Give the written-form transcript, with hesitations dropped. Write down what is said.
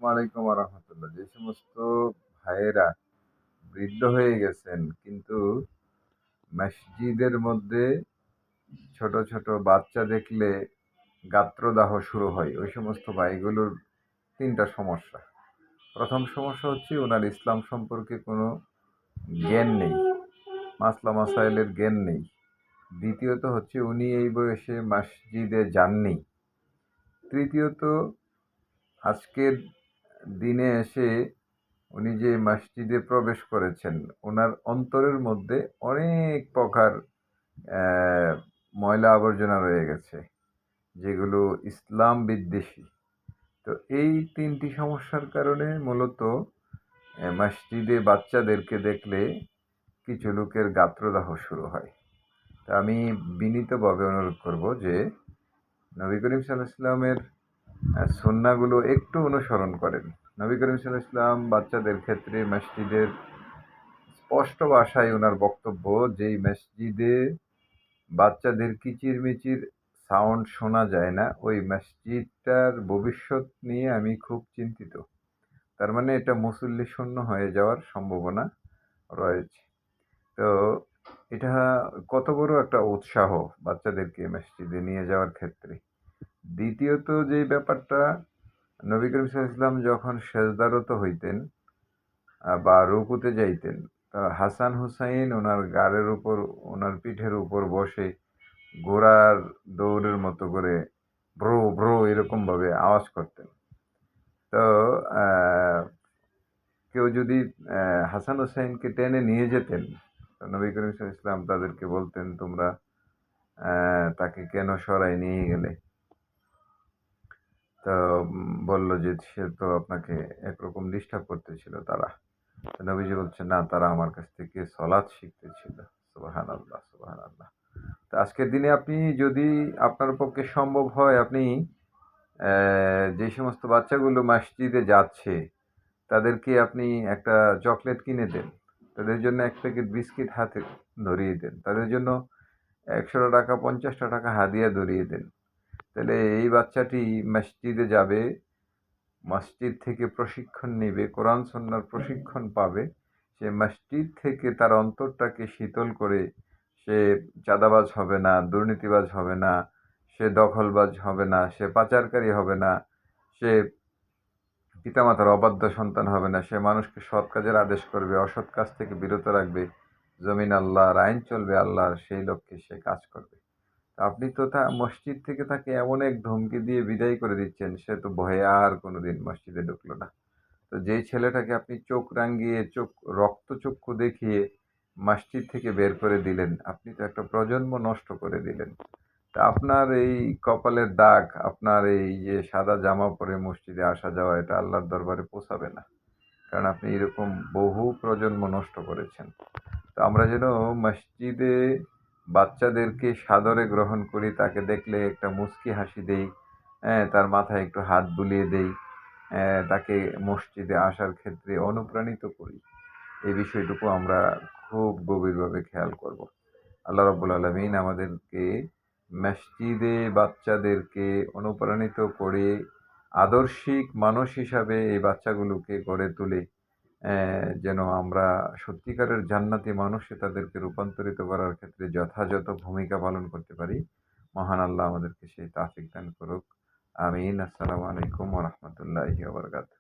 ওয়ালাইকুম রহমতুল্লাহ। যে সমস্ত ভাইয়েরা বৃদ্ধ হয়ে গেছেন কিন্তু মসজিদের মধ্যে ছোট ছোট বাচ্চা দেখলে গাত্রদাহ শুরু হয়, ওই সমস্ত ভাইগুলোর তিনটা সমস্যা। প্রথম সমস্যা হচ্ছে ওনার ইসলাম সম্পর্কে কোনো জ্ঞান নেই, মাসলা মাসাইলের জ্ঞান নেই। দ্বিতীয়ত হচ্ছে উনি এই বয়সে মসজিদে যাননি। তৃতীয়ত আজকের দিনে এসে উনি যে মসজিদে প্রবেশ করেছেন, ওনার অন্তরের মধ্যে অনেক প্রকার ময়লা আবর্জনা রয়ে গেছে, যেগুলো ইসলাম বিদ্বেষী। তো এই তিনটি সমস্যার কারণে মূলত মসজিদে বাচ্চাদেরকে দেখলে কিছু লোকের গাত্রদাহ শুরু হয়। তা আমি বিনীতভাবে অনুরোধ করব যে নবী করিম সাল্লাল্লাহু আলাইহি ওয়াসাল্লামের সুন্নাহগুলো একটু অনুসরণ করেন। নবী করিম সাল্লাল্লাহু আলাইহি ওয়াসাল্লাম বাচ্চাদের ক্ষেত্রে মসজিদের স্পষ্ট ভাষায় ওনার বক্তব্য, যেই মসজিদে বাচ্চাদের কিচিরমিচির সাউন্ড শোনা যায় না, ওই মসজিদটার ভবিষ্যৎ নিয়ে আমি খুব চিন্তিত। তার মানে এটা মুসল্লি শূন্য হয়ে যাওয়ার সম্ভাবনা রয়েছে। তো এটা কত বড় একটা উৎসাহ বাচ্চাদেরকে মসজিদে নিয়ে যাওয়ার ক্ষেত্রে। দ্বিতীয়ত যে ব্যাপারটা, নবী করিম সাল্লাল্লাহু আলাইহি ওয়াসাল্লাম যখন সেজদারত হইতেন বা রুকুতে যাইতেন, হাসান হুসাইন ওনার গাড়ের উপর, ওনার পিঠের উপর বসে ঘোড়ার দৌড়ের মতো করে ব্রো ব্রো এরকম ভাবে আওয়াজ করতেন। তো কেউ যদি হাসান হুসাইনকে টেনে নিয়ে যেতেন, নবী করিম সাল্লাল্লাহু আলাইহি ওয়াসাল্লাম তাদেরকে বলতেন, তোমরা তাকে কেন সরাই নিয়ে গেলে? তো বলল যে সে তো আপনাকে একরকম ডিস্টার্ব করতেছিল তারা। নবীজি বলছেন, না, তারা আমার কাছ থেকে সলাৎ শিখতেছিল। সুবহানাল্লাহ, সুবহানাল্লাহ। তো আজকের দিনে আপনি যদি আপনার পক্ষে সম্ভব হয়, আপনি যে সমস্ত বাচ্চাগুলো মসজিদে যাচ্ছে তাদেরকে আপনি একটা চকলেট কিনে দেন, তাদের জন্য এক প্যাকেট বিস্কিট হাতে ধরিয়ে দেন, তাদের জন্য 100 টাকা 50 টাকা হাদিয়া ধরিয়ে দেন। তাহলে এই বাচ্চাটি মসজিদে যাবে, মসজিদ থেকে প্রশিক্ষণ নেবে, কোরআন সুন্নাহর প্রশিক্ষণ পাবে। সে মসজিদ থেকে তার অন্তরটাকে শীতল করে সে চাঁদাবাজ হবে না, দুর্নীতিবাজ হবে না, সে দখলবাজ হবে না, সে পাচারকারী হবে না, সে পিতামাতার অবাধ্য সন্তান হবে না, সে মানুষকে সৎ কাজের আদেশ করবে, অসৎ কাজ থেকে বিরত রাখবে, জমিন আল্লাহর, আইন চলবে আল্লাহর, সেই লক্ষ্যে সে কাজ করবে। আপনি তো মসজিদ থেকে তাকে এমন এক ধমকি দিয়ে বিদায় করে দিচ্ছেন, সে তো ভয়ে আর কোনোদিন মসজিদে ঢুকলো না। তো যেই ছেলেটাকে আপনি চোখ রাঙিয়ে, রক্তচক্ষু দেখিয়ে মসজিদ থেকে বের করে দিলেন, আপনি তো একটা প্রজন্ম নষ্ট করে দিলেন। তা আপনার এই কপালের দাগ, আপনার এই যে সাদা জামা পরে মসজিদে আসা যাওয়া, এটা আল্লাহর দরবারে পৌঁছাবে না। কারণ আপনি এরকম বহু প্রজন্ম নষ্ট করেছেন। তো আমরা যেন মসজিদে বাচ্চাদেরকে সাদরে গ্রহণ করি, তাকে দেখলে একটা মুচকি হাসি দেই, তার মাথায় একটু হাত বুলিয়ে দেই, তাকে মসজিদে আসার ক্ষেত্রে অনুপ্রাণিত করি। এই বিষয়টুকু আমরা খুব গভীরভাবে খেয়াল করব। আল্লাহ রাব্বুল আলামিন আমাদেরকে মসজিদে বাচ্চাদেরকে অনুপ্রাণিত করে আদর্শিক মানুষ হিসাবে এই বাচ্চাগুলোকে গড়ে তুলে যেন আমরা সত্যিকারের জান্নাতি মানুষে তাদেরকে রূপান্তরিত করার ক্ষেত্রে যথাযথ ভূমিকা পালন করতে পারি। মহান আল্লাহ আমাদেরকে সেই তৌফিক দান করুক। আমিন। আসসালামু আলাইকুম ওয়া রাহমাতুল্লাহি ওয়া বারাকাতুহু।